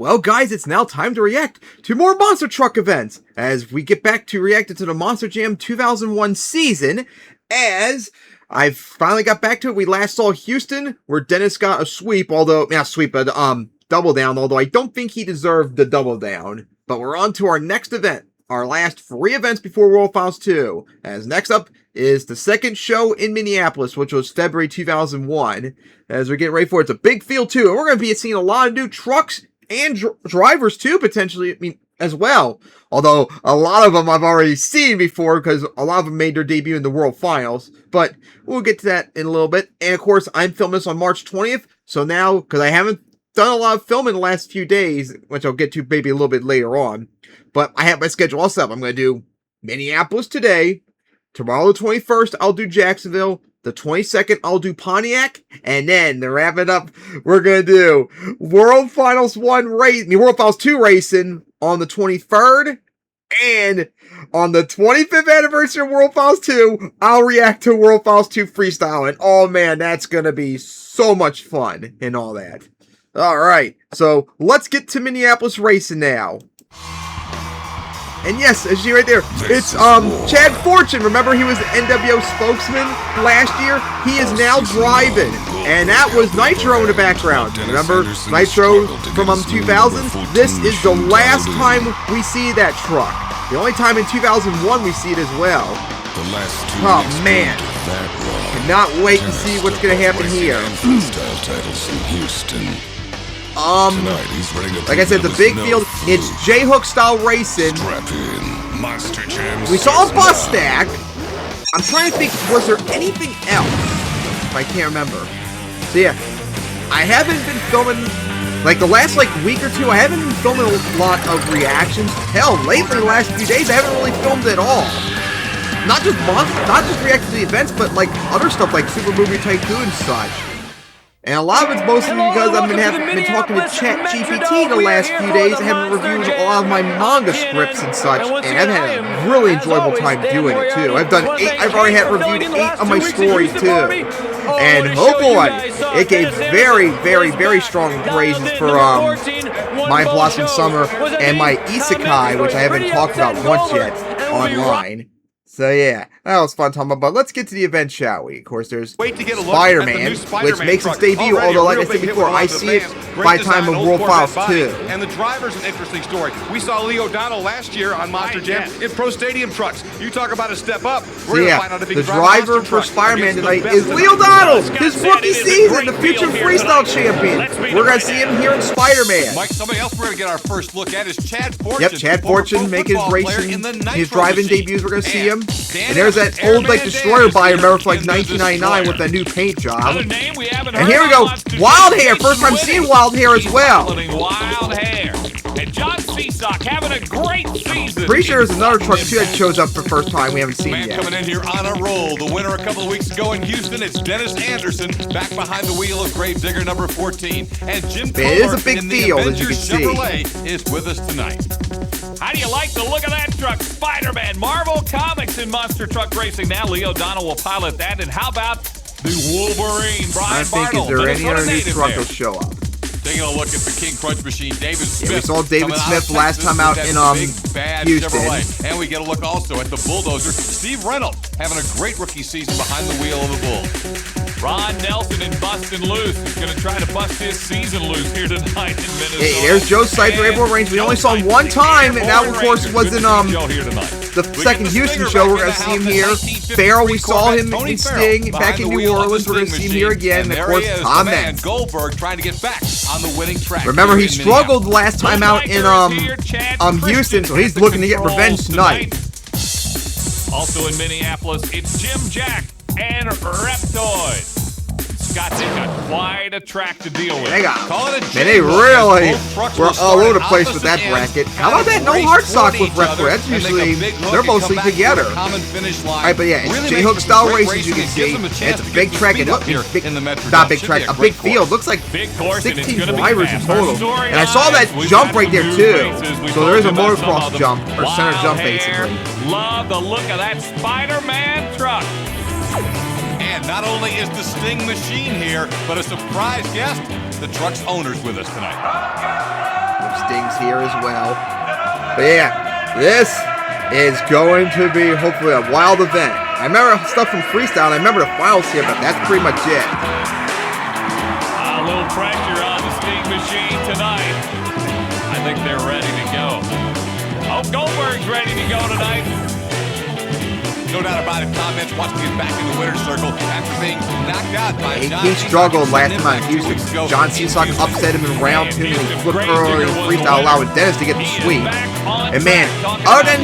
Well, guys, it's now time to react to more Monster Truck events as we get back to reacting to the Monster Jam 2001 season. As I finally got back to it, we last saw Houston, where Dennis got a sweep, although, not sweep, but double down, although I don't think he deserved the double down. But we're on to our next event, our last 3 events before World Finals 2. As next up is the second show in Minneapolis, which was February 2001. As we get ready for it, it's a big field too, and we're going to be seeing a lot of new trucks and drivers too, potentially, as well. Although, a lot of them I've already seen before, because a lot of them made their debut in the World Finals. But, we'll get to that in a little bit. And, of course, I'm filming this on March 20th. So now, because I haven't done a lot of filming the last few days, which I'll get to maybe a little bit later on. But, I have my schedule all set up. I'm going to do Minneapolis today. Tomorrow, the 21st, I'll do Jacksonville. The 22nd, I'll do Pontiac, and then to wrap it up, we're gonna do World Finals 2 racing on the 23rd, and on the 25th anniversary of World Finals 2, I'll react to World Finals 2 freestyle, and oh man, that's gonna be so much fun and all that. Alright, so let's get to Minneapolis racing now. And yes, as you see right there, it's Chad Fortune. Remember, he was the NWO spokesman last year? He is now driving. And that was Nitro in the background. Remember Nitro from 2000? This is the last time we see that truck. The only time in 2001 we see it as well. Oh man. Cannot wait to see what's going to happen here. Like I said, the big field, it's J-Hook style racing. We saw a bus stack. I'm trying to think, was there anything else? If I can't remember. So yeah, I haven't been filming, like the last week or two, I haven't been filming a lot of reactions. Hell, lately, the last few days, I haven't really filmed at all. Not just reacting to the events, but like other stuff like Super Movie Tycoon and such. And a lot of it's mostly because I've been talking to ChatGPT the last few days. I haven't reviewed a lot of my manga scripts and such, and I've had a really enjoyable time doing it too. I've already reviewed 8 of my stories too. And oh boy, it gave very, very, very strong praises for My Blossom Summer and my Isekai, which I haven't talked about once yet online. So yeah, that was fun talking about, but let's get to the event, shall we? Of course, there's Spider-Man, which makes its debut, although like I said before, I see it by time of World Finals 2. And the driver's an interesting story. We saw Lee O'Donnell last year on Monster Jam in Pro Stadium trucks. You talk about a step up. We're gonna find out if he can drive the driver for Spider-Man tonight is Lee O'Donnell, his rookie season, the future freestyle champion. We're gonna see him here in Spider-Man. Mike, somebody else we're gonna get our first look at is Chad Fortune. Yep, Chad Fortune making his racing, his driving debuts. We're gonna see him. And there's that old Destroyer buyer, remember, for 1999 with that new paint job. And here we go, Wild Hair, first time seeing Wild Hair as well. Wild Hair. And John Seasock having a great season. Pretty sure there's another truck too that shows up for the first time we haven't seen yet. Coming in here on a roll. The winner a couple of weeks ago in Houston, it's Dennis Anderson, back behind the wheel of Gravedigger number 14. And Jim It is a big field, as you can see. Chevrolet is with us tonight. How do you like the look of that truck? Spider-Man, Marvel Comics in Monster Truck Racing. Now Lee O'Donnell will pilot that. And how about the Wolverine, Brian Bartle? Is there any other new truck that'll show up? Taking a look at the King Crunch machine, David Smith. Yeah, we saw David Smith last time out in Houston. Chevrolet. And we get a look also at the Bulldozer, Steve Reynolds, having a great rookie season behind the wheel of the Bull. Ron Nelson in Bustin' Loose is going to try to bust his season loose here tonight in Minnesota. Hey, there's Joe Cypher, Airborne Range. We only saw him one time, and that, of course, was in the second Houston show. We're going to see him here. Farrell, we saw him in Sting back in New Orleans. We're going to see him here again. And, of course, Tom Metz. Goldberg trying to get back on the winning track. Remember, he struggled last time out in Houston, so he's looking to get revenge tonight. Also in Minneapolis, it's Jim Jack and Reptoid. Scott's got quite a track to deal with. They really were all over the place with that bracket. How about that no hard sock with Reptoid? That's usually, they're mostly together. Alright, but yeah, it's J-Hook style races, you can see. It's a big track, not big track, a big field. Looks like 16 drivers in total. And I saw that jump right there too. So there is a motocross jump, or center jump basically. Love the look of that Spider-Man truck. And not only is the Sting machine here, but a surprise guest, the truck's owner's with us tonight. stings here as well. But yeah, this is going to be hopefully a wild event. I remember stuff from Freestyle, and I remember the finals here, but that's pretty much it. A little pressure on the Sting Machine tonight. I think they're ready to go. Oh, Goldberg's ready to go tonight. No doubt about it, Comments wants to get back in the winner's circle after being knocked out by John He Cesac. struggled last time out in Houston. John Cesac upset him in round 2, and he flipped early in freestyle, allowing Dennis to get the sweep. And man, other than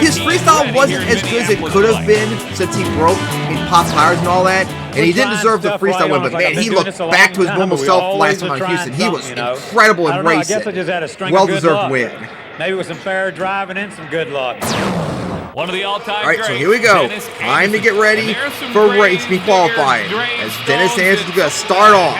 his freestyle wasn't as good as it could have been since he broke his pop tires and all that. And he didn't deserve the freestyle win, but man, he looked back to his normal self last time out in Houston. He was incredible in racing. Well-deserved win. Maybe with some fair driving and some good luck. One of the all-time All right, so here we go. Time to get ready for race me qualifying. As Dennis Anderson's going to start off.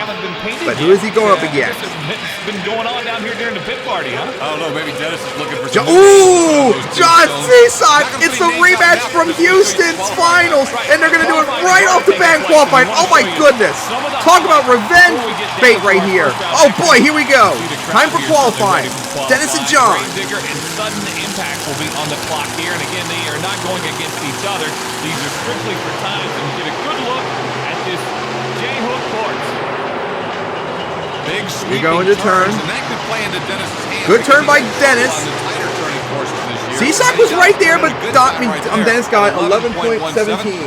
But who is he going up against? It's been going on down here during the pit party, huh? I don't know, maybe Dennis is looking for some... Ooh! John Cesac! It's the rematch from Houston's finals, and they're going to do it right off the bat in qualifying. Oh my goodness! Talk about revenge bait right here. Oh boy, here we go. Time for qualifying. Dennis and John. Digger and sudden impact will be on the clock here, and again, they are not going against each other. These are strictly for time, and get a good look at this J-hook course. Big We go into turn. And that could play into Dennis's hands. Good turn by Dennis. Cesac was right there, but Dennis got 11.17.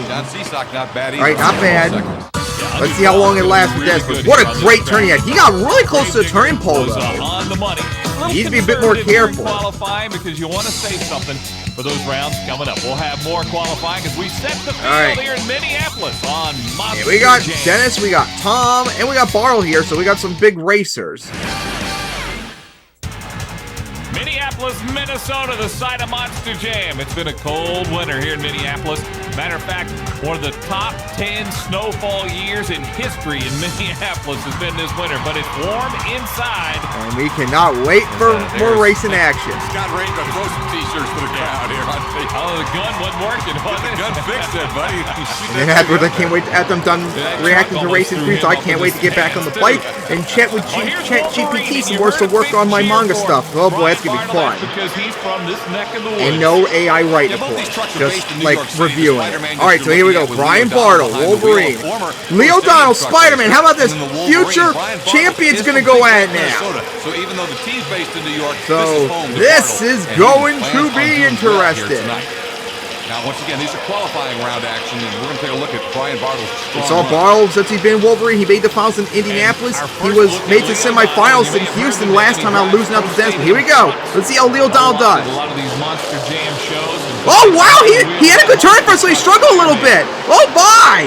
John Cesac, not bad either. All right, not bad. Let's see how long it lasts for Dennis. But what a great turn he had. He got really close to the turning pole, though. On the money. He needs to be a bit more careful. Qualifying because you want to save something for those rounds coming up. We'll have more qualifying as we set the field here in Minneapolis on Monster Yeah, we got Jam. Dennis, we got Tom, and we got Bartle here, so we got some big racers. Minneapolis, Minnesota, the site of Monster Jam. It's been a cold winter here in Minneapolis. Matter of fact, one of the top 10 snowfall years in history in Minneapolis has been this winter, but it's warm inside. And we cannot wait for more racing action. Scott ready to throw some t-shirts for the crowd here. Oh, the gun wasn't working, was it? The gun fixed it, buddy. And afterwards, I can't wait after I'm done reacting to racing through, so I can't wait to get back on the bike and chat with ChatGPT some more to work on my manga stuff. Oh boy, that's gonna be fun. Because he's from this neck of the woods. And no AI writing for it, just like reviewing. All right, so here we go. Brian Bartle, Wolverine. Leo Donald, Spider-Man. How about this? Future champion's gonna go at it now. So even though the team's based in New York, So this is going to be interesting. Now, once again, these are qualifying round action, and we're going to take a look at Brian Bartle's strong We saw run. Bartle since he's been Wolverine. He made the finals in Indianapolis. He was made to semifinals in Houston last time out, losing out to Dennis. But here we go. Let's see how Leo Donald does. A lot of these Monster Jam shows. Oh wow, he had a good turn first, so he struggled a little bit. Oh my!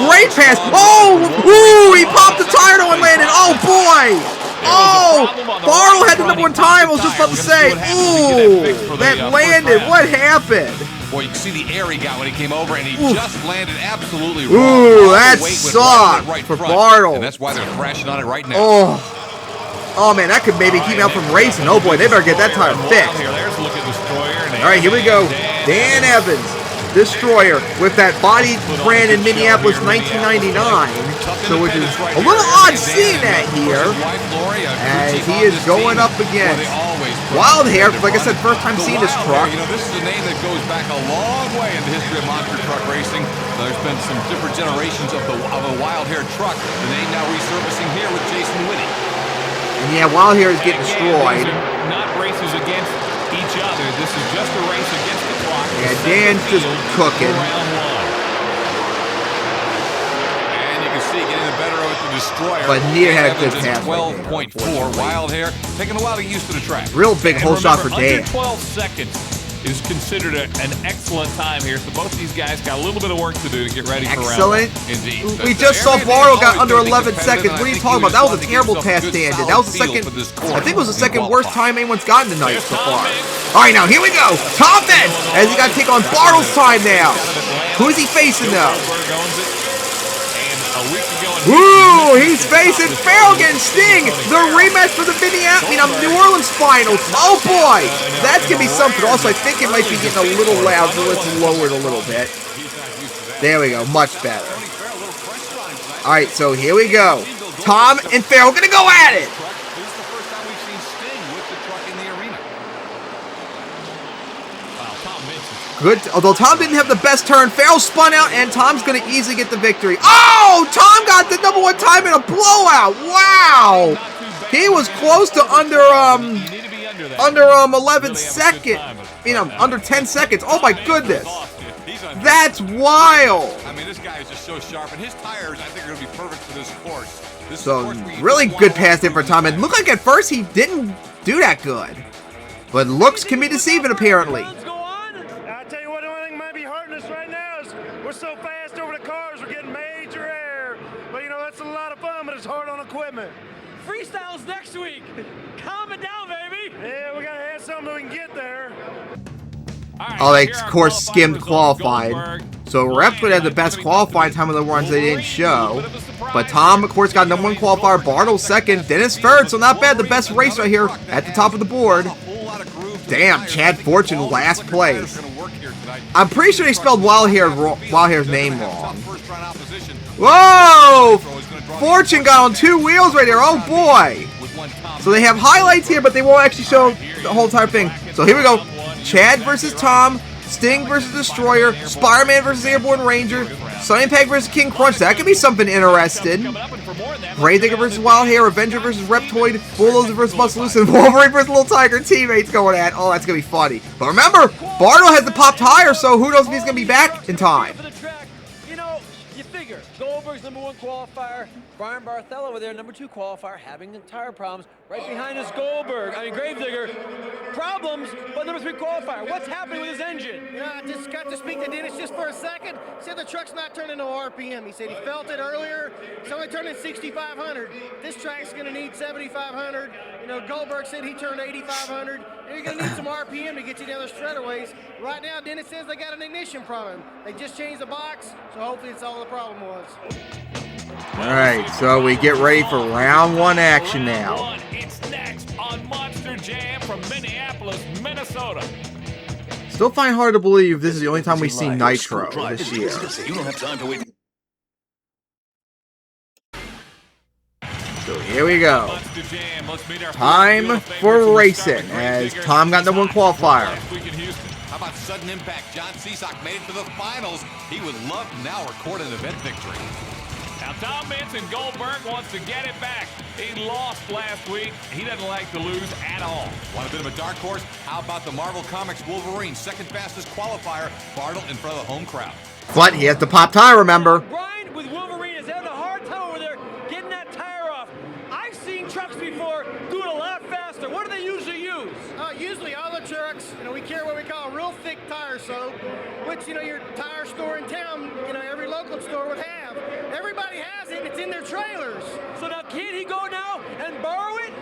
Great pass. Oh, ooh, he popped the tire though and landed. Oh boy! Oh, Bartle had the #1 time. I was just about to say. Ooh, that landed. What happened? Boy, you can see the air he got when he came over, and he just landed absolutely wrong. Ooh, that The weight went sucked right for front, Bartle. And that's why they're crashing on it right now. Oh man, that could maybe keep him out from racing. Oh boy, they better get that tire fixed. There's a look at Destroyer. All right, here we go. Dan Evans, Destroyer, with that body brand in Minneapolis 1999. So which is a little odd seeing that here, as he is going up against Wild Hair. Like I said, first time seeing this truck. You know, this is a name that goes back a long way in the history of monster truck racing. There's been some different generations of a Wild Hair truck. The name now resurfacing here with Jason Whitty. And yeah, Wild Hair is getting destroyed. These are not races against each other. This is just a race against the clock. Yeah, Dan's just cooking. Round one. And you can see getting the better of it, the Destroyer. But Nia had a good Evans is pass right there, 12.4. Wild Hair taking a while to get used to the track. Real big And hole shot for remember, Dan. Under 12 seconds is considered an excellent time here. So both these guys got a little bit of work to do to get ready for round Excellent. one. Indeed. We just saw Bartle got under 11 seconds. What are you talking about? That was a terrible pass Dan did. That was the second, I think it was the second worst time anyone's gotten tonight so far. All right, now here we go. Tom Benz, as he got to take on Bartle's time now. Who is he facing though? Ooh, he's facing Farrell getting Sting. The rematch for the New Orleans finals. Oh boy, that's gonna be something. Also, I think it might be getting a little loud, so let's lower it a little bit. There we go, much better. All right, so here we go. Tom and Farrell gonna go at it. Sting with the truck in the arena. Wow, Tom Mintz. Good. Although Tom didn't have the best turn. Farrell spun out, and Tom's going to easily get the victory. Oh! Tom got the #1 time in a blowout. Wow! He was close to under 11 seconds. Under 10 seconds. Oh my goodness. That's wild. I mean, this guy is just so sharp, and his tires, I think, are going to be perfect for this course. This is a So course where you really just good want pass to in for Tom. It looked like at first he didn't do that good. But looks can be deceiving apparently. I tell you what, the only thing might be hurting us right now is we're so fast over the cars, we're getting major air. But you know, that's a lot of fun, but it's hard on equipment. Freestyles next week. Calm it down, baby. Yeah, we gotta have something we can get there. Oh, they, of course, skimmed qualified. So Repwood had the best qualifying time of the runs they didn't show. But Tom, of course, got #1 qualifier. Bartle second. Dennis third, so not bad. The best race right here at the top of the board. Damn, Chad Fortune last place. I'm pretty sure they spelled Wildhair's name wrong. Whoa! Fortune got on 2 wheels right there. Oh boy! So they have highlights here, but they won't actually show the whole entire thing. So here we go. Chad versus Tom, Sting versus Destroyer, Spider-Man versus Airborne Ranger, Sunny Peg versus King Crunch. That could be something interesting. Gravedigger versus Wildhair, Avenger versus Reptoid, Bulldozer versus Muscle and Wolverine versus Little Tiger teammates going at. Oh, that's going to be funny. But remember, Bartle has the pop tire, so who knows if he's going to be back in time. For the track, you know, you figure Goldberg's #1 qualifier, Brian Barthel over there, #2 qualifier, having tire problems. Right behind us, Gravedigger. Problems, but #3 qualifier. What's happening with his engine? You know, I just got to speak to Dennis just for a second. He said the truck's not turning no RPM. He said he felt it earlier. It's only turning 6,500. This track's going to need 7,500. You know, Goldberg said he turned 8,500. You're going to need some RPM to get you down the straightaways. Right now, Dennis says they got an ignition problem. They just changed the box, so hopefully it's all the problem was. Alright, so we get ready for round 1 action now. It's next on Monster Jam from Minneapolis, Minnesota. Still find it hard to believe this is the only time we've seen Nitro this year. You don't have time to wait. So here we go. Monster Jam, let's meet our Time for racing as Tom got #1 qualifier. How about sudden impact? John Cisak made it to the finals. He would love to now record an event victory. Now, Tom Mintz and Goldberg wants to get it back. He lost last week. He doesn't like to lose at all. Want a bit of a dark horse? How about the Marvel Comics Wolverine, second fastest qualifier, Bartle in front of the home crowd. But he has the pop tire, remember? Brian with Wolverine is having a hard time over there getting that tire off. I've seen trucks before do it a lot faster. What do they usually use? Usually all the trucks, you know, we carry what we call real thick tire soap, which, you know, your tire store in town, you know, every local store would have. Everybody has it, it's in their trailers. So now can he go now and borrow it?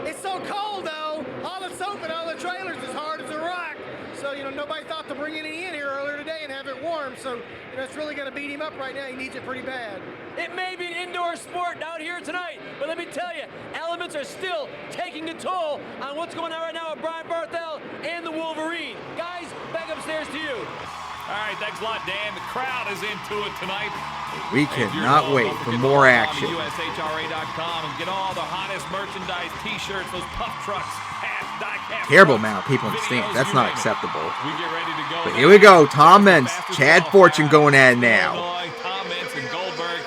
It's so cold, though. All the soap in all the trailers is hard as a rock. So, you know, nobody thought to bring any in here earlier today and have it warm. So, you know, it's really going to beat him up right now. He needs it pretty bad. It may be an indoor sport out here tonight, but let me tell you, elements are still taking a toll on what's going on right now with Brian Barthel and the Wolverine. Guys, back upstairs to you. All right, thanks a lot, Dan. The crowd is into it tonight. We cannot wait for more action. USHRA.com and get all the hottest merchandise, T-shirts, those puff trucks, hats, die-cast. Terrible amount of people in the stands. That's not acceptable. We get ready to go. But here we go. Tom Mintz, Chad Fortune going at it now. Tom Mintz and Goldberg.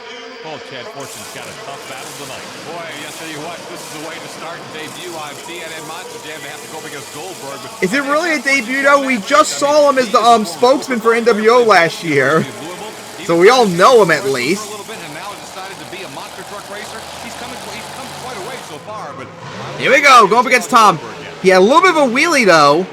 Oh, Chad Fortune's got a tough battle tonight. Boy, I tell you what, this is the way to start and debut on CNN Monster Jam. They have to go against Goldberg. Is it really a debut, though? We just saw him as the spokesman for NWO last year. So we all know him at least. A little bit, and now decided to be a monster truck racer. He's come quite a way so far, but Here we go, going up against Tom. He had a little bit of a wheelie, though.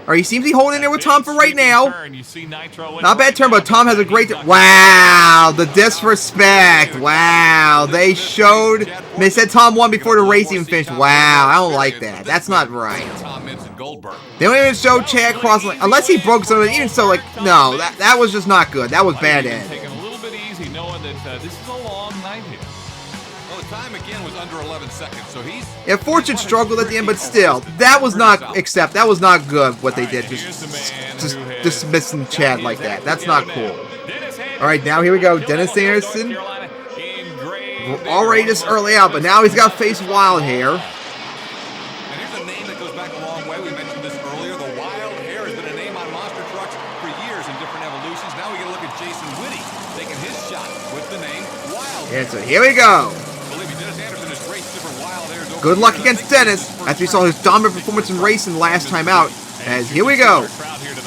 Or he seems to be holding in there with Tom for right now. Not a bad turn, but Tom has a great... Wow, the disrespect. Wow, they showed... They said Tom won before the race even finished. Wow, I don't like that. That's not right. Tom Mintz and Goldberg. They don't even show Chad cross... Unless he broke something. Even so, like, no, that was just not good. That was bad end. Taking a little bit easy, knowing that this is a long night here. Well, the time again was under 11 seconds, so he's... Yeah, Fortune struggled at the end, but still, that was not that was not good what they did. Just dismissing Chad like that. That's not cool. All right, now here we go. Dennis Anderson. Already this early out, but now he's got to face Wildhair. Jason Whitty taking his shot with the name Wild. And so here we go. Believe me, Dennis Anderson has raced different Wild Hairs over Good the luck years. against Dennis, as we saw his dominant performance in racing last time out. As here we go,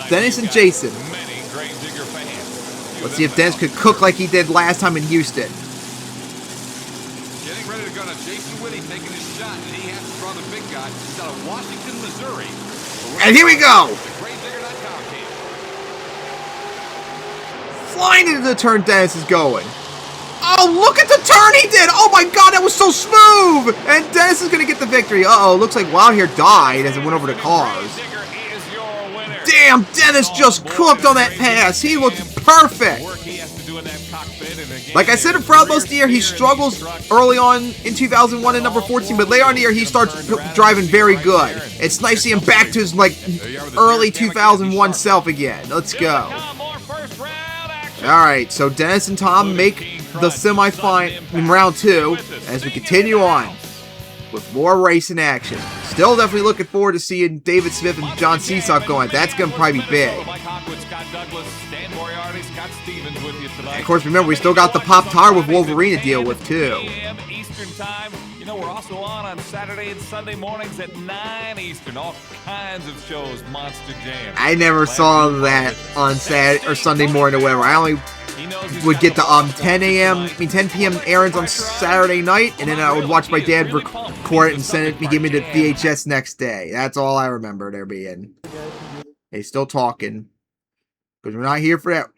Dennis and Jason. Many Grave Digger fans. Let's see if Dennis could cook like he did last time in Houston. Getting ready to go to Jason Whitty taking his shot, and he has to draw the big guy. He's out of Washington, Missouri. And here we go. GraveDigger.com team. Flying into the turn Dennis is going. Oh, look at the turn he did! Oh my god, that was so smooth! And Dennis is gonna get the victory. Uh-oh, looks like Wild Hair died as it went over the cars. Damn, Dennis just cooked on that pass. He looked perfect. Like I said in Proud most of the year, he struggles early on in 2001 and number 14, but later on in the year, he starts driving very good. It's nice to see him back to his like early 2001 self again. Let's go. Alright, so Dennis and Tom make the semifinal in round 2 as we continue on with more racing action. Still definitely looking forward to seeing David Smith and John Seesock going. That's going to probably be big. And of course, remember, we still got the Pop Tire with Wolverine to deal with, too. Eastern time. You know, we're also on Saturday and Sunday mornings at 9 Eastern. All kinds of shows, Monster Jam. I never saw that on Saturday or Sunday morning or whatever. I only would get the 10 p.m. errands on Saturday night, and then I would watch my dad record it and send it. He give me the VHS next day. That's all I remember there being. He's still talking because we're not here for that.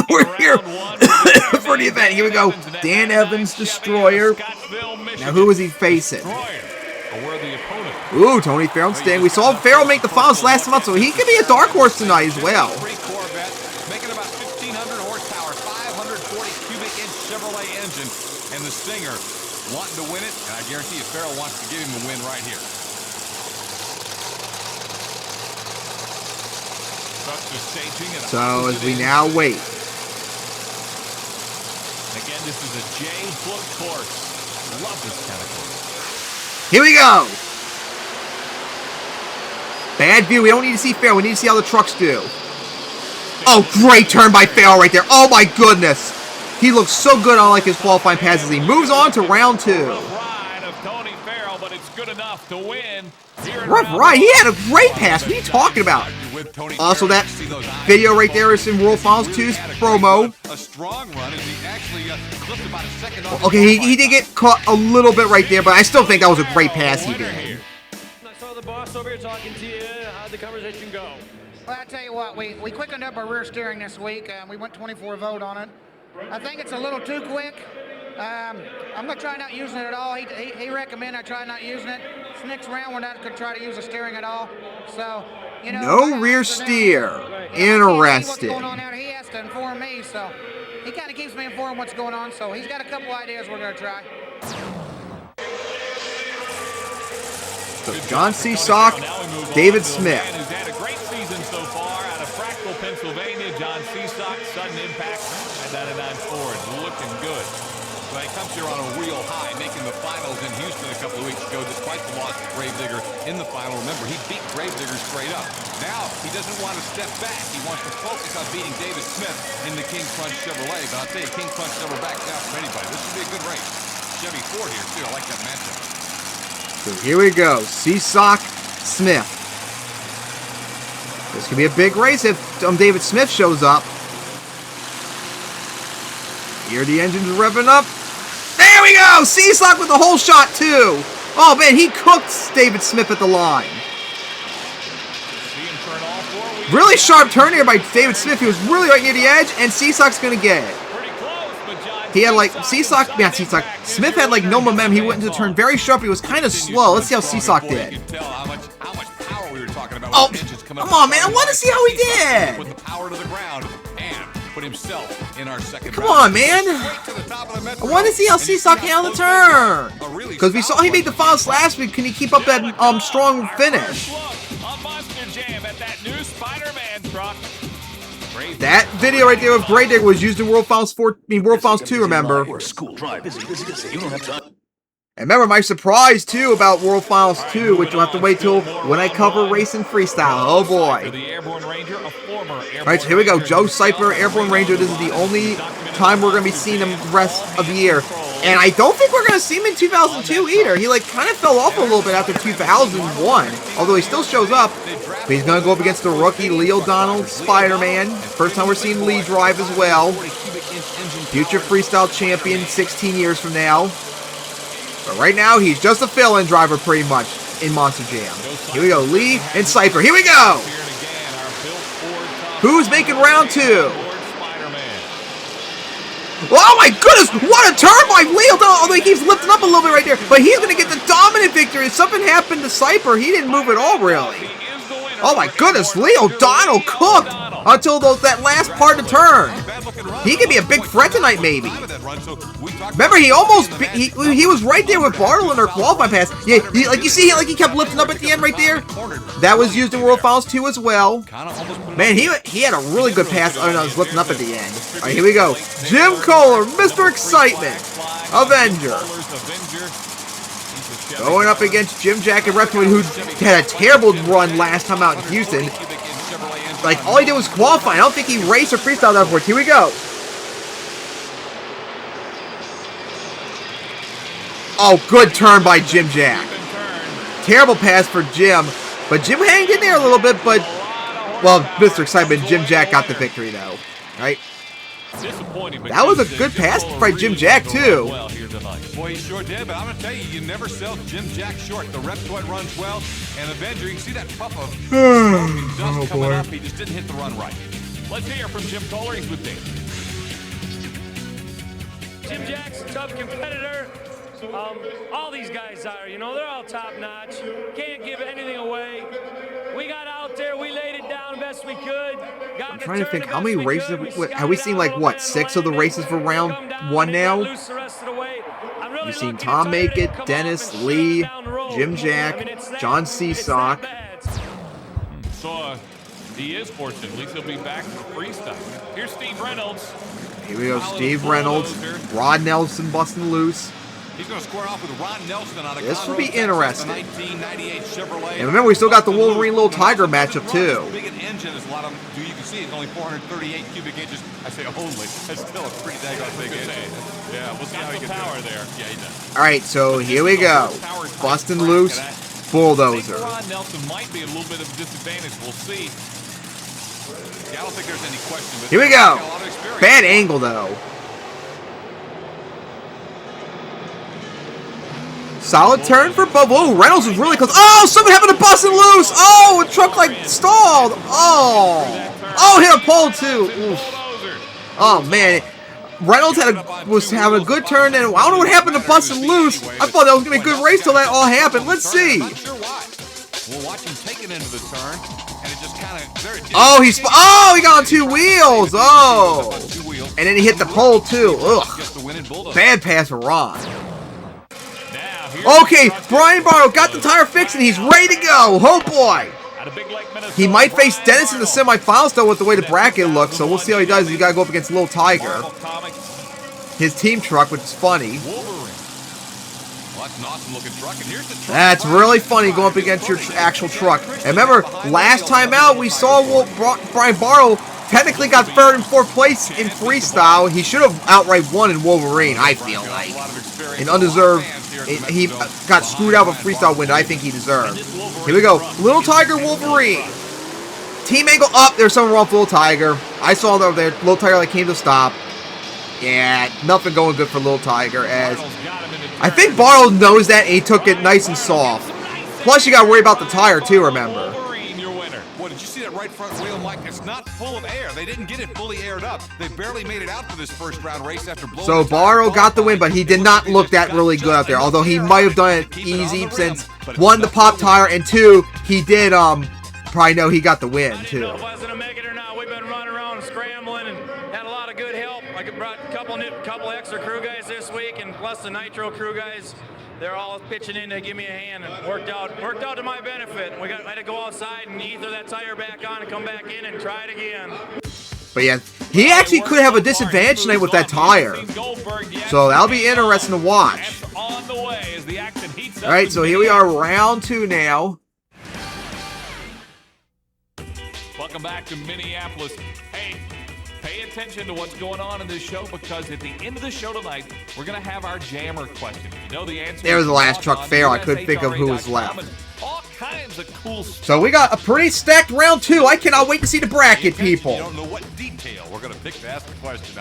We're here for the event. Here we go. Dan Evans, Destroyer. Now who is he facing? Ooh, Tony Farrell staying. We saw Farrell make the finals last month, so he could be a dark horse tonight as well. Making about 1,500 horsepower, 540 cubic inch Chevrolet engine, and the Stinger wanting to win it, and I guarantee you Farrell wants to give him a win right here. So as we now wait. Again, this is a J-hook course. Love this kind of course. Here we go. Bad view. We don't need to see Farrell. We need to see how the trucks do. Oh, great turn by Farrell right there. Oh, my goodness. He looks so good on like his qualifying passes. He moves on to round 2. Rough ride. He had a great pass. What are you talking about? Also, that video right there is in World Finals 2's promo. Okay, he did get caught a little bit right there, but I still think that was a great pass he did. I saw the boss over here talking to you. How'd the conversation go? Well, I tell you what, we quickened up our rear steering this week. We went 24 volt on it. I think it's a little too quick. I'm going to try not using it at all. He recommended I try not using it. This next round, we're not going to try to use the steering at all. So, you know. No rear steer. Interesting. What's going on out here, he has to inform me, so he kind of keeps me informed what's going on. So he's got a couple ideas we're going to try. So John Seesock, David Smith. Who's had a great season so far out of Frackville, Pennsylvania. John Seesock, sudden impact at 99 Ford, looking good. But he comes here on a real high, making the finals in Houston a couple of weeks ago, despite the loss to GraveDigger in the final. Remember, he beat GraveDigger straight up. Now, he doesn't want to step back. He wants to focus on beating David Smith in the King Crunch Chevrolet. But I'll tell you, King Crunch never backs out from anybody. This should be a good race. Chevy Ford here, too. I like that matchup. So here we go. Seesock, Smith. This could be a big race if David Smith shows up. Here the engine's revving up. There we go! Seesock with the whole shot, too. Oh, man, he cooked David Smith at the line. Really sharp turn here by David Smith. He was really right near the edge, and Seesock's going to get it. He had, like, Smith had, like, no momentum. He went into the turn very sharp. He was kind of slow. Let's see how Seesock did. Oh, come on, man. I want to see how he did. Put the power to the ground and put himself in our second Come on, man. I want to see how Seesock handled the turn. Because we saw he made the finals last week. Can he keep up that strong finish? That video right there with GraveDigger was used in World Finals 2, remember? And remember my surprise, too, about World Finals 2, which you'll have to wait till when I cover Racing Freestyle. Oh, boy. Alright, so here we go. Joe Cypher, Airborne Ranger. This is the only time we're going to be seeing him the rest of the year. And I don't think we're going to see him in 2002 either. He, like, kind of fell off a little bit after 2001. Although he still shows up. But he's going to go up against the rookie, Lee O'Donnell, Spider-Man. First time we're seeing Lee drive as well. Future Freestyle Champion 16 years from now. But right now, he's just a fill-in driver pretty much in Monster Jam. Here we go, Lee and Cypher. Here we go! Who's making round 2? Oh my goodness! What a turn by Lee O'Donnell! Although he keeps lifting up a little bit right there. But he's going to get the dominant victory. If something happened to Cypher, he didn't move at all, really. Oh my goodness, Lee O'Donnell cooked until that last part of the turn. He could be a big threat tonight, maybe. Remember, he almost he was right there with Bartle in their qualifying pass. Yeah, like you see, like he kept lifting up at the end right there. That was used in World Finals 2 as well. Man, he had a really good pass. Oh no, he was lifting up at the end. All right, here we go. Jim Kohler, Mr. Excitement, Avenger. Going up against Jim Jack and Reptoid, who had a terrible run last time out in Houston. Like, all he did was qualify. I don't think he raced or freestyled afterwards. Here we go. Oh, good turn by Jim Jack. Terrible pass for Jim. But Jim hanged in there a little bit, but... Well, Mr. Excitement, Jim Jack got the victory, though. Right? That was a good pass by Jim Jack, too. Boy, he sure did, but I'm going to tell you, you never sell Jim Jack short. The Reptoid runs well, and Avenger, you can see that puff of dust coming up. He just didn't hit the run right. Let's hear from Jim Kohler. He's with Dave. Jim Jack's a tough competitor. All these guys are, you know, they're all top-notch. Can't give anything away. We got out there, we laid it down best we could. I'm trying to think, how many races have we seen, like, what, 6 of the races for round 1 now? You've seen Tom make it, Dennis, Lee, Jim Jack, John Seasock. So, he is fortunate. At least he'll be back for freestyle. Here's Steve Reynolds. Here we go, Steve Reynolds. Rod Nelson busting loose. He's going to square off with Ron Nelson on a This will be interesting. 1998 Chevrolet. And remember, we still got the Wolverine Little Tiger matchup, too. Big an engine is a lot of them. You can see it's only 438 cubic inches. I say only. That's still a pretty daggone big engine. Yeah, we'll see how he gets power there. Yeah, he does. All right, so here we go. Busting loose, bulldozer. Ron Nelson might be a little bit of a disadvantage. We'll see. Yeah, I don't think there's any question. Here we go. Bad angle, though. Solid turn for Bubba. Oh, Reynolds was really close. Oh, something happened to busting loose. Oh, a truck like stalled. Oh, hit a pole too. Oof. Oh man, Reynolds was having a good turn, and I don't know what happened to busting loose. I thought that was gonna be a good race till that all happened. Let's see. Not sure why. We'll watch him take it into the turn, and it just kind of. He got on 2 wheels. Oh, and then he hit the pole too. Ugh. Bad pass for Ron. Okay, Brian Bartle got the tire fixed and he's ready to go. Oh boy. He might face Dennis in the semifinals though with the way the bracket looks, so we'll see how he does. He's got to go up against Little Tiger. His team truck, which is funny. That's really funny going up against your actual truck. And remember, last time out we saw Brian Bartle technically got 3rd and 4th place in freestyle. He should have outright won in Wolverine, I feel like. An undeserved. He got screwed out with freestyle win. I think he deserved. Here we go. Little Tiger Wolverine. Team angle up. There's something wrong with Little Tiger. I saw that there. Little Tiger like came to stop. Yeah, nothing going good for Little Tiger. As I think Bartle knows that and he took it nice and soft. Plus, you got to worry about the tire too. Remember. Boy, did you see that right front wheel, Mike? It's not full of air. They didn't get it fully aired up. They barely made it out for this first round race after blowing. So Bartle got the win, but he did not look that really good out there. Although he might have done it easy since 1, the pop tire, and 2, he did probably know he got the win too. If I was gonna make it or not, we've been running around and scrambling and had a lot of good help. I brought a couple extra crew guys this week, and plus the Nitro crew guys. They're all pitching in to give me a hand, and worked out to my benefit. I had to go outside and ether that tire back on and come back in and try it again. But yeah, he actually could have a disadvantage tonight with that tire. So that'll be interesting to watch. On the way. underway as the action heats up. All right, so here we are, round 2 now. Welcome back to Minneapolis. Hey, pay attention to what's going on in this show, because at the end of the show tonight, we're going to have our jammer question. If you know the answer, There was the last Chuck Farrell. I couldn't think of who was left. All kinds of cool stuff. So we got a pretty stacked round 2. I cannot wait to see the bracket, people. You don't know what detail we're going to pick to ask the question.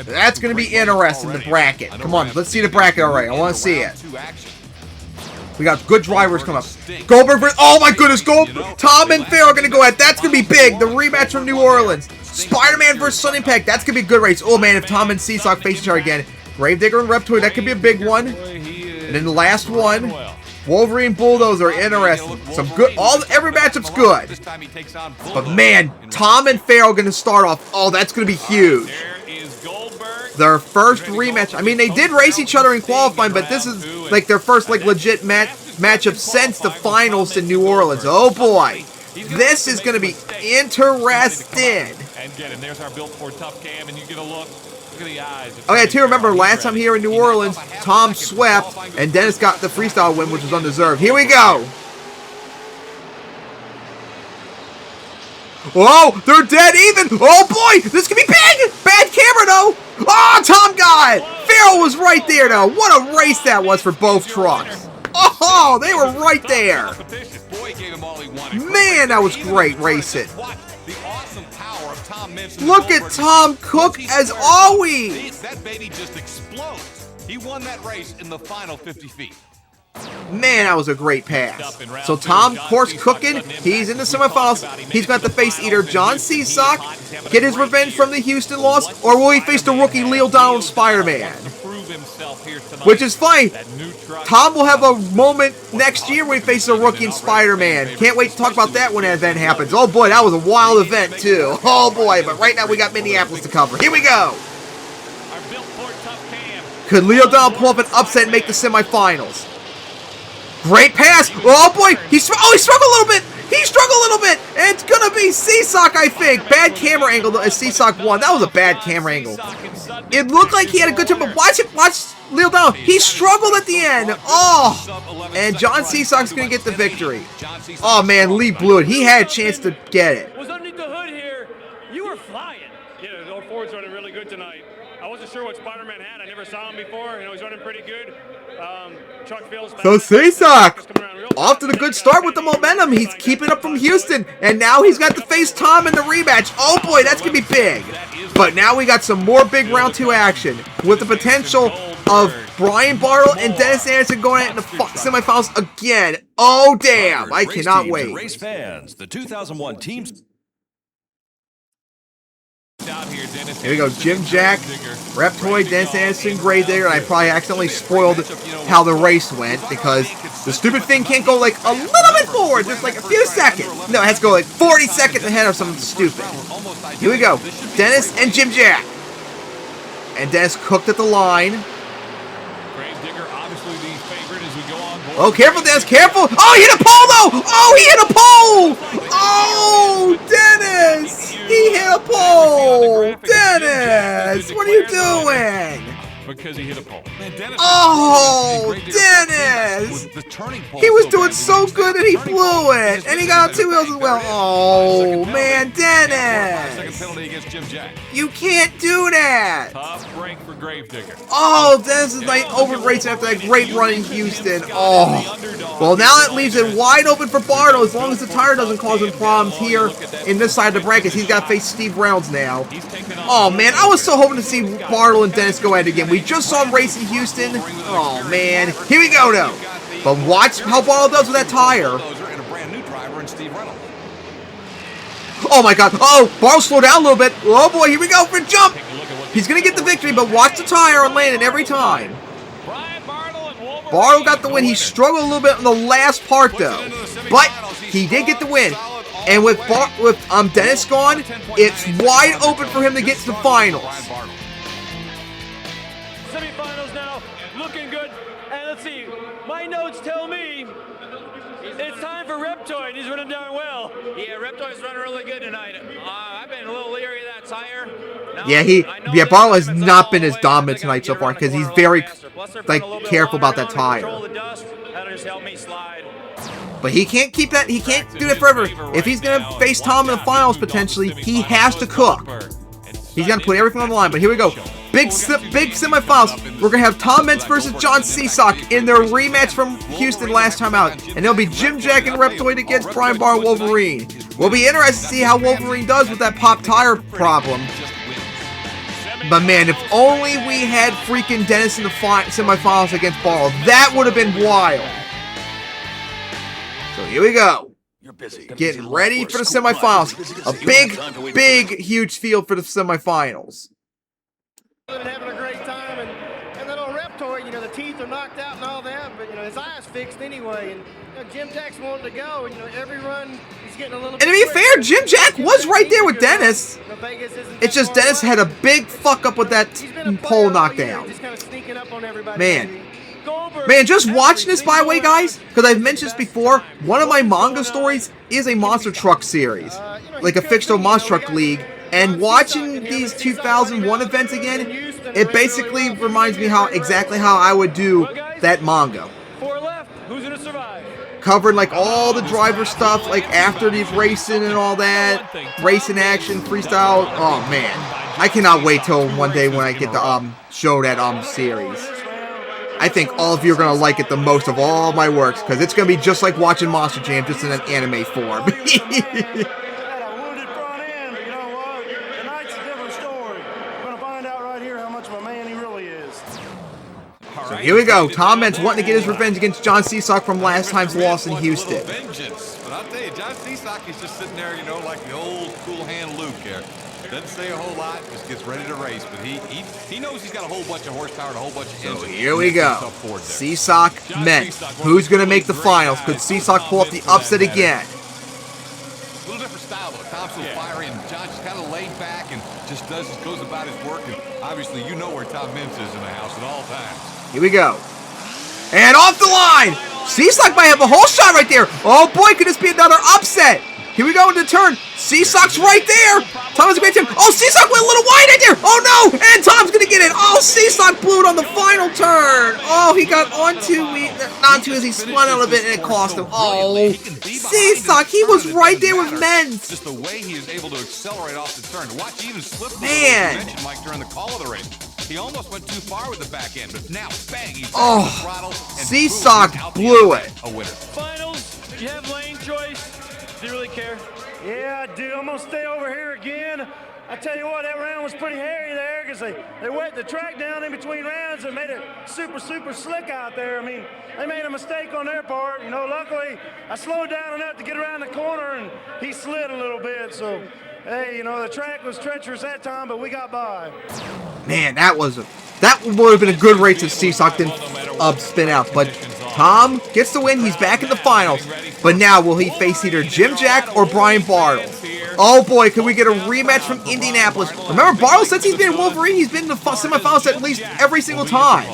That's going to be interesting, the bracket. Come on, let's see the bracket already. I want to see it. We got good drivers coming up. Goldberg versus, oh my goodness, Tom and Farrell are going to go at. That's going to be big. The rematch from New Orleans. Spider-Man versus Sun Impact. That's going to be a good race. Oh man, if Tom and Seesaw face each other again. Gravedigger and Reptoid, that could be a big one. And then the last one, Wolverine Bulldozer, interesting. Some good, every matchup's good. But man, Tom and Farrell going to start off. Oh, that's going to be huge. Their first rematch. I mean, they did race each other in qualifying, but this is like their first like legit matchup since the finals in New Orleans. Oh boy, this is going to be interesting. And there's our built for tough cam, and you get a look. Look at the eyes. Okay, I too remember last time here in New Orleans, Tom swept, and Dennis got the freestyle win, which was undeserved. Here we go. Oh, they're dead even. Oh boy, this could be big. Bad camera though. Oh, Tom got it. Farrell was right there though. What a race that was for both trucks. Oh, they were right there. Man, that was great racing. Look at Tom Cook as always. That baby just explodes. He won that race in the final 50 feet. Man, that was a great pass. So Tom, of course, cooking. He's in the semifinals. He's got to face either John Seesock, get his revenge from the Houston loss, or will he face the rookie Leo Donald Spider-Man? Which is funny. Tom will have a moment next year when he faces a rookie in Spider-Man. Can't wait to talk about that when that event happens. Oh boy, that was a wild event too. Oh boy, but right now we got Minneapolis to cover. Here we go. Could Leo Donald pull up an upset and make the semifinals? Great pass. Oh boy, he struggled a little bit. He struggled a little bit. And it's gonna be Seesock, I think. Bad camera angle as Seesock won. That was a bad camera angle. It looked like he had a good time, but watch Leo Donald. He struggled at the end. Oh, and John Seesock's gonna get the victory. Oh man, Lee blew it. He had a chance to get it. Was underneath the hood here. You were flying. Yeah, the old Ford's running really good tonight. I wasn't sure what Spider-Man had. I never saw him before. He's running pretty good. Chuck Phil's so Seesock, off to the good start with the momentum. He's keeping up from Houston, and now he's got to face Tom in the rematch. Oh boy, that's gonna be big. But now we got some more big round 2 action with the potential of Brian Bartle and Dennis Anderson going out in the semifinals again. Oh damn, I cannot wait. Race fans, the 2001 teams. Here we go, Jim Jack, Reptoid, Dennis Anderson, Gravedigger, and I probably accidentally spoiled how the race went because the stupid thing can't go like a little bit forward, just like a few seconds. No, it has to go like 40 seconds ahead of something stupid. Here we go, Dennis and Jim Jack. And Dennis cooked at the line. Oh, careful, Dennis, careful! Oh, he hit a pole, though! Oh, he hit a pole! Oh, Dennis! He hit a pole! Dennis! What are you doing? Because he hit a pole. Oh, Dennis! He was doing so good and he blew it! And he got on 2 wheels as well. Oh, man, Dennis! You can't do that! Tough break for Gravedigger. Oh, Dennis is like overrated after that great run in Houston. Oh. Well, now that leaves it wide open for Bartle as long as the tire doesn't cause him problems here in this side of the brackets. He's got to face Steve Reynolds now. Oh, man, I was so hoping to see Bartle and Dennis go at it again. We just saw him race in Houston. Oh, man. Here we go, though. But watch how Bartle does with that tire. Oh, my God. Oh, Bartle slowed down a little bit. Oh, boy, here we go for a jump. He's going to get the victory, but watch the tire on landing every time. Bartle got the win. He struggled a little bit on the last part, though. But he did get the win. And with Dennis gone, it's wide open for him to get to the finals. Semifinals now, looking good. And let's see, my notes tell me it's time for Reptoid. He's running down well. Yeah, Reptoid's running really good tonight. I've been a little leery of that tire. Now, Yeah, Barlow has not been as dominant tonight so far because he's very, like, careful about that tire. That'll just help me slide. But he can't keep that, he can't do that forever. If he's going to face Tom in the finals, potentially, he has to cook. He's going to put everything on the line, but here we go. Big semifinals. We're going to have Tom Meents versus John Csack in their rematch from Houston last time out. And it'll be Jim Jack and Reptoid against Brian Barr and Wolverine. We'll be interested to see how Wolverine does with that pop tire problem. But man, if only we had freaking Dennis in the semifinals against Barlow. That would have been wild. So here we go. Getting ready for the semifinals. A big, huge field for the semifinals. Having a great time, and that old Reptoid, you know, the teeth are knocked out and all that, but, you know, his eye's fixed anyway, and, you know, Jim Jack's wanting to go, and, you know, every run he's getting a little bit. And to be fair, Jim Jack was right there with Dennis. It's just Dennis had a big fuck up with that pole knockdown. Man, just watching this, by the way, guys, because I've mentioned this before, one of my manga stories is a monster truck series, like a fictional monster truck league. And watching these 2001 events again, it basically reminds me exactly how I would do that manga. Covering like all the driver stuff, like after the racing and all that, racing action, freestyle. Oh man, I cannot wait till one day when I get to show that series. I think all of you are gonna like it the most of all my works, because it's gonna be just like watching Monster Jam, just in an anime form. So here we go. Tom Meents wanting to get his revenge against John Csack from last time's loss in Houston. Vengeance. But I'll tell you, John Csack is just sitting there, you know, like the old cool hand Luke here. Doesn't say a whole lot, just gets ready to race. But he knows he's got a whole bunch of horsepower and a whole bunch of engine. So here we go. Csack Meents. Who's going to make the finals? Could Csack pull up the upset again? A little different style, though. Tom's a little fiery, and John's just kind of laid back and just goes about his work. And obviously, you know where Tom Meents is in the house at all times. Here we go. And off the line! Csack might have a whole shot right there. Oh boy, could this be another upset? Here we go into the turn. Csack's right there. Tom has a great time. Oh, Csack went a little wide right there. Oh no! And Tom's gonna get it. Oh, Csack blew it on the final turn. Oh, he got onto as he spun out a bit and it cost him. Oh, Csack, he was right there with Meents. Just the way he is able to accelerate off the turn. Watch, even slip. Man. Mike during the call of the race. He almost went too far with the back end, but now, bang, he's oh, Csack blew it. A winner. Finals, you have lane choice. Do you really care? Yeah, I do. I'm going to stay over here again. I tell you what, that round was pretty hairy there because they wet the track down in between rounds and made it super slick out there. I mean, they made a mistake on their part. You know, luckily, I slowed down enough to get around the corner, and he slid a little bit. So, hey, you know, the track was treacherous that time, but we got by. Man, that would have been a good race if Csack didn't spin out. But Tom gets the win. He's back in the finals. But now, will he face either Jim Jack or Brian Barlow? Oh boy, could we get a rematch from Indianapolis? Remember, Barlow, since he's been Wolverine, he's been in the semifinals at least every single time.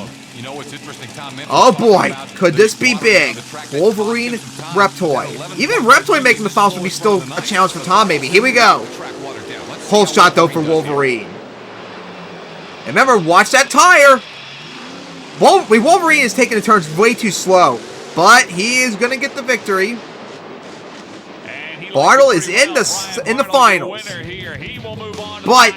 Oh boy, could this be big? Wolverine, Reptoid. Even Reptoid making the finals would be still a challenge for Tom, maybe. Here we go. Whole shot, though, for Wolverine. And remember, watch that tire. Wolverine is taking the turns way too slow, but he is going to get the victory. Bartle is in the finals, but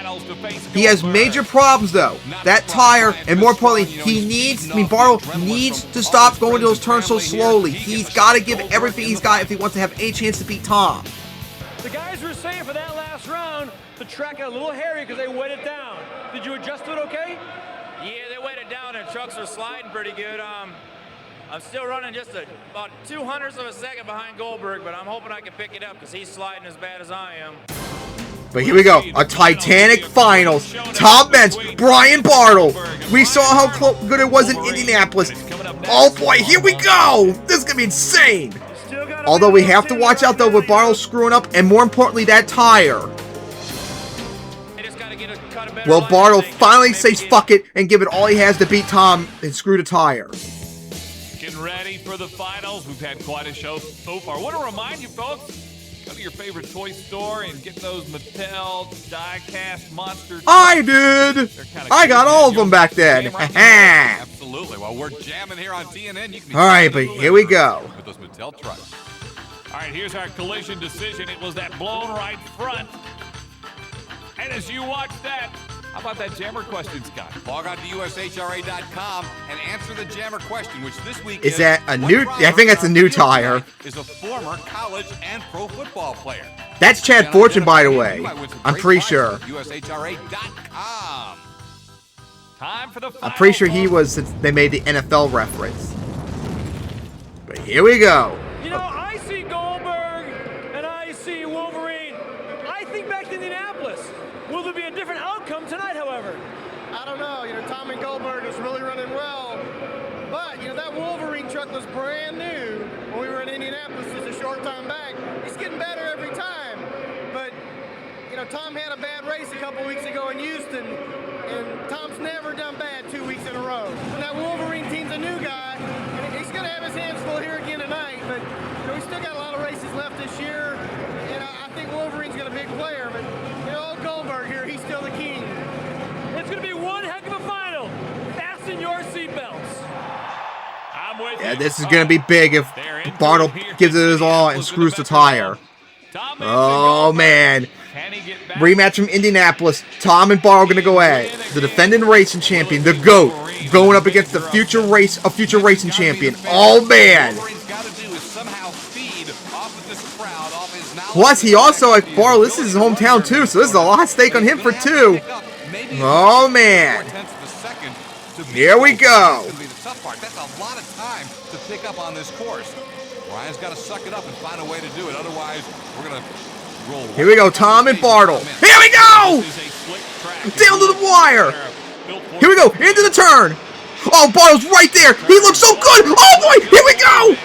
he has major problems though. That tire, and more importantly, Bartle needs to stop going to those turns so slowly. He's got to give everything he's got if he wants to have any chance to beat Tom. The guys were saying for that last round, the track got a little hairy because they wet it down. Did you adjust to it okay? Yeah, they wet it down and trucks are sliding pretty good. I'm still running just about 0.02 of a second behind Goldberg, but I'm hoping I can pick it up because he's sliding as bad as I am. But here we go, a Titanic finals. Tom Meents, Brian Bartle. We saw how good it was in Indianapolis. Oh boy, here we go. This is going to be insane. Although we have to watch out though with Bartle screwing up, and more importantly, that tire. Will Bartle finally say fuck it and give it all he has to beat Tom and screw the tire? Getting ready for the finals. We've had quite a show so far. I want to remind you folks, Go to your favorite toy store and get those Mattel die-cast monster. I did. I got all of them back then. Absolutely. While we're jamming here on TNN, you can be all right, but here we go. With those Mattel trucks. All right, here's our collision decision. It was that blown right front. And as you watch that, how about that jammer question, Scott? Log on to USHRA.com and answer the jammer question, which this week is that a new? I think that's a new tire. Is a former college and pro football player. That's Chad Fortune, by the way. I'm pretty sure. USHRA.com. Time for the I'm pretty sure he was, since they made the NFL reference. But here we go. You know, I see Goldberg and I see Wolverine. I think back to Indianapolis. Will there be a different outcome tonight, however? I don't know. You know, Tom and Goldberg is really running well. But, you know, that Wolverine truck was brand new when we were in Indianapolis just a short time back. He's getting better every time. But, you know, Tom had a bad race a couple weeks ago in Houston, and Tom's never done bad 2 weeks in a row. And that Wolverine team's a new guy, and he's going to have his hands full here again tonight. But, you know, we still got a lot of races left this year, and I think Wolverine's got a big player. But, you know, old Goldberg here, he's still the king. It's going to be one heck of a final. Fasten your seatbelts. Yeah, this is going to be big if Bartle gives it his all and screws the tire. Oh, man. Rematch from Indianapolis. Tom and Bartle going to go at it. The defending racing champion, the GOAT, going up against the future racing champion. Oh, man. Plus, he also, like Bartle, this is his hometown, too, so this is a lot at stake on him for 2. Oh, man. Here we go. That's a lot of time to pick up on this course. Brian's got to suck it up and find a way to do it. Otherwise, we're going to roll. Here we go, Tom and Bartle. Here we go! Down to the wire. Here we go, into the turn. Oh, Bartle's right there. He looks so good. Oh, boy, here we go.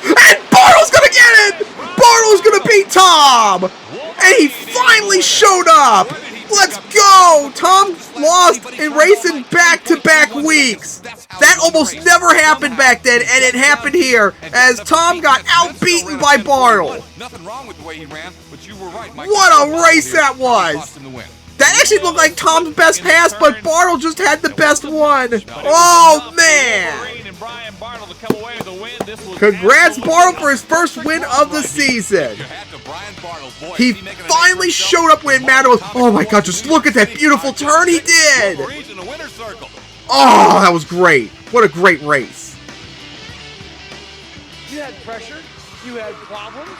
And Bartle's going to get it. Bartle's going to beat Tom. And he finally showed up. Let's go! Tom lost in racing back-to-back weeks. That almost never happened back then, and it happened here as Tom got outbeaten by Bartle. Nothing wrong with the way he ran, but you were right, Mike. What a race that was! That actually looked like Tom's best pass, but Bartle just had the best one. Oh, man! Congrats, Bartle, for his first win of the season. He finally showed up when it mattered. Oh my god, just look at that beautiful turn he did! Oh, that was great. What a great race. You had pressure, you had problems,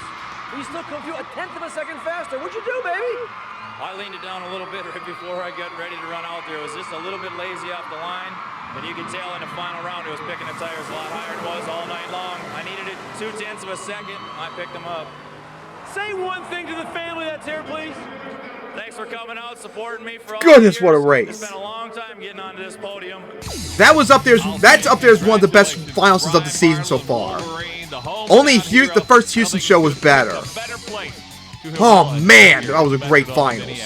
but you still come through a tenth of a second faster. What'd you do, baby? I leaned it down a little bit right before I got ready to run out there. It was just a little bit lazy off the line, but you could tell in the final round it was picking the tires a lot higher than it was all night long. I needed it 0.2 of a second. I picked them up. Say one thing to the family that's here, please. Thanks for coming out, supporting me for all Goodness, what a race. It's been a long time getting onto this podium. That was up there. That's up there as one of the best finals of the season so far. Only the first Houston show was better. Oh man, that was a great finals.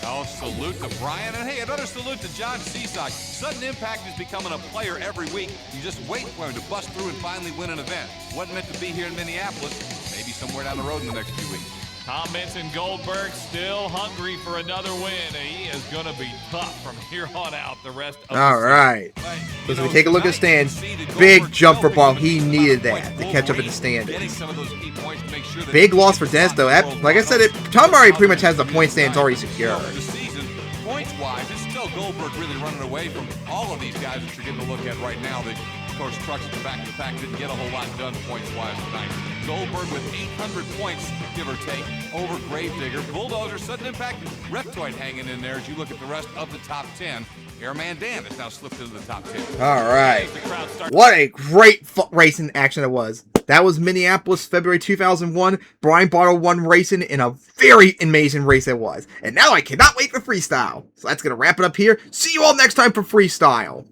Oh, salute to Brian, and hey, another salute to John Seasock. Sudden Impact is becoming a player every week. You just wait for him to bust through and finally win an event. Wasn't meant to be here in Minneapolis. Maybe somewhere down the road in the next few weeks. Tom Benson Goldberg still hungry for another win. He is going to be tough from here on out the rest of All right. As we take a look at the stands, big jump for Bartle. He needed that to catch up in the standings. Big loss for Dennis, though. Like I said, Tom already pretty much has the point stands already secured. Points-wise, it's still Goldberg really running away from all of these guys that you're getting a look at right now. That, of course, trucks at the back of the pack didn't get a whole lot done points-wise tonight. Goldberg with 800 points, give or take, over Gravedigger. Bulldozer, Sudden Impact, Reptoid hanging in there as you look at the rest of the top 10. Airman Dan has now slipped into the top 10. All right. What a great racing action it was. That was Minneapolis, February 2001. Brian Bartle won racing in a very amazing race it was. And now I cannot wait for Freestyle. So that's going to wrap it up here. See you all next time for Freestyle.